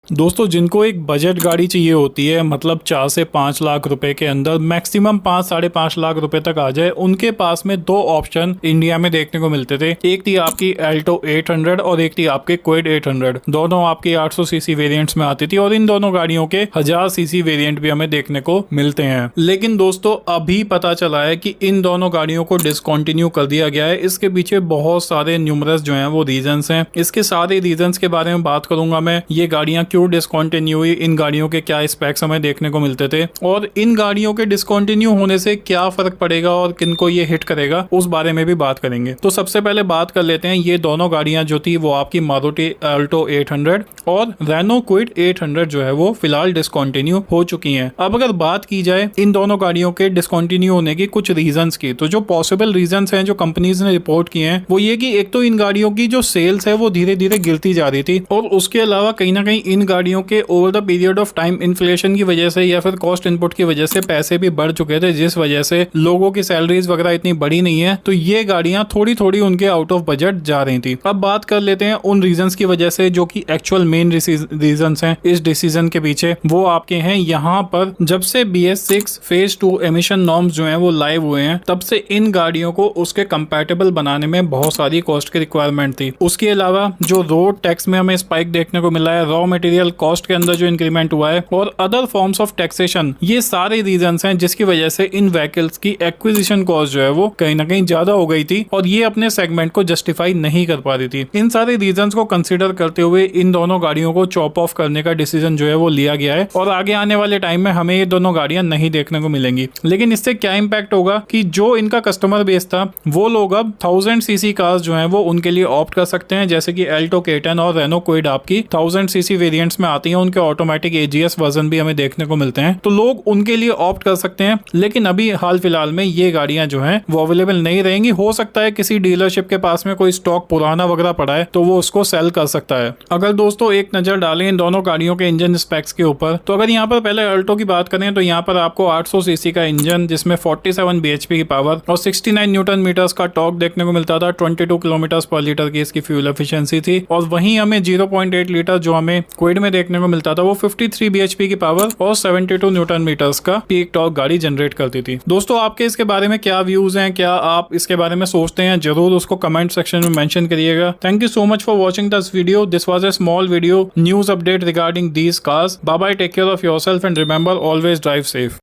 दोस्तों जिनको एक बजट गाड़ी चाहिए होती है, मतलब 4 से 5 लाख रुपए के अंदर, मैक्सिमम 5-5.5 लाख रुपए तक आ जाए, उनके पास में दो ऑप्शन इंडिया में देखने को मिलते थे। एक थी आपकी एल्टो 800 और एक थी आपके क्विड 800। दोनों आपकी 800 सीसी वेरिएंट्स में आती थी और इन दोनों गाड़ियों के 1000 सीसी वेरिएंट भी हमें देखने को मिलते हैं। लेकिन दोस्तों अभी पता चला है कि इन दोनों गाड़ियों को डिसकंटिन्यू कर दिया गया है। इसके पीछे बहुत सारे न्यूमरस जो हैं वो रीजंस हैं। इसके सारे रीजंस के बारे में बात करूंगा मैं। ये गाड़ियां क्यों डिसकंटिन्यू हुई, इन गाड़ियों के क्या स्पेक्स हमें देखने को मिलते थे और इन गाड़ियों के डिसकंटिन्यू होने से क्या फर्क पड़ेगा और किनको ये हिट करेगा, उस बारे में भी बात करेंगे। तो सबसे पहले बात कर लेते हैं, ये दोनों गाड़ियां जो थी वो आपकी मारुति अल्टो 800 और रेनो क्विड 800 जो है वो फिलहाल डिसकंटिन्यू हो चुकी हैं। अब अगर बात की जाए इन दोनों गाड़ियों के डिसकंटिन्यू होने की कुछ रीजंस की, तो जो पॉसिबल रीजंस हैं जो कंपनीज ने रिपोर्ट किए हैं वो ये कि एक तो इन गाड़ियों की जो सेल्स है वो धीरे धीरे गिरती जा रही थी और उसके अलावा कहीं ना कहीं इन गाड़ियों के over the period of time inflation की वजह से या फिर कॉस्ट इनपुट की वजह से पैसे भी बढ़ चुके थे, जिस वजह से लोगों की सैलरीज वगैरह इतनी बड़ी नहीं है, तो ये गाड़ियां थोड़ी थोड़ी उनके आउट ऑफ बजट जा रही थी। अब बात कर लेते हैं उन रीजंस की वजह से जो कि एक्चुअल मेन रीजंस हैं इस डिसीजन के पीछे। वो आपके हैं यहाँ पर जब से BS6 फेज 2 एमिशन नॉर्म्स जो हैं वो लाइव हुए हैं, तब से इन गाड़ियों को उसके कंपैटिबल बनाने में बहुत सारी कॉस्ट की रिक्वायरमेंट थी। उसके अलावा जो रोड टैक्स में हमें स्पाइक देखने को मिला है, रॉ मटेरियल कॉस्ट के अंदर जो इंक्रीमेंट हुआ है और अदर फॉर्म्स ऑफ टैक्सेशन, ये सारे रीजंस हैं जिसकी वजह से इन व्हीकल्स की एक्विजिशन कॉस्ट जो है वो कहीं ना कहीं ज्यादा हो गई थी और ये अपने सेगमेंट को जस्टिफाई नहीं कर पा रही थी। इन सारे रीजंस को कंसीडर करते हुए इन दोनों गाड़ियों को चॉप ऑफ करने का डिसीजन जो है वो लिया गया है और आगे आने वाले टाइम में हमें ये दोनों गाड़ियां नहीं देखने को मिलेंगी। लेकिन इससे क्या इम्पैक्ट होगा कि जो इनका कस्टमर बेस था वो लोग अब 1000 सीसी कार्स जो है वो उनके लिए ऑप्ट कर सकते हैं, जैसे कि एल्टो K10 और रेनो क्विड आपकी 1000 सीसी वेरिएंट्स में आती हैं। उनके ऑटोमेटिक AGS वर्जन भी हमें देखने को मिलते हैं, तो लोग उनके लिए ऑप्ट कर सकते हैं। लेकिन अभी हाल फिलहाल में ये गाड़ियां जो हैं वो अवेलेबल नहीं रहेंगी। हो सकता है किसी डीलरशिप के पास में कोई स्टॉक पुराना वगैरह पड़ा है तो वो उसको सेल कर सकता है। अगर दोस्तों एक नजर डालें इन दोनों गाड़ियों के इंजन स्पेक्स के ऊपर, तो अगर यहाँ पर पहले अल्टो की बात करें तो यहाँ पर आपको 800 सीसी का इंजन जिसमें 47 bhp की पावर और 69 न्यूटन मीटर्स का टॉर्क देखने को मिलता था। 22 किलोमीटर पर लीटर की इसकी फ्यूल एफिशिएंसी थी और वहीं हमें 0.8 लीटर जो हमें क्विड में देखने को मिलता था वो 53 bhp की पावर और 72 न्यूटन मीटर्स का पीक टॉर्क गाड़ी जनरेट करती थी। दोस्तों आपके इसके बारे में क्या व्यूज हैं, क्या आप इसके बारे में सोचते हैं, जरूर उसको कमेंट सेक्शन में मेंशन करिएगा। Thank you so much for watching this video. This was a small video news update regarding these cars. Bye bye, take care of yourself and remember always drive safe.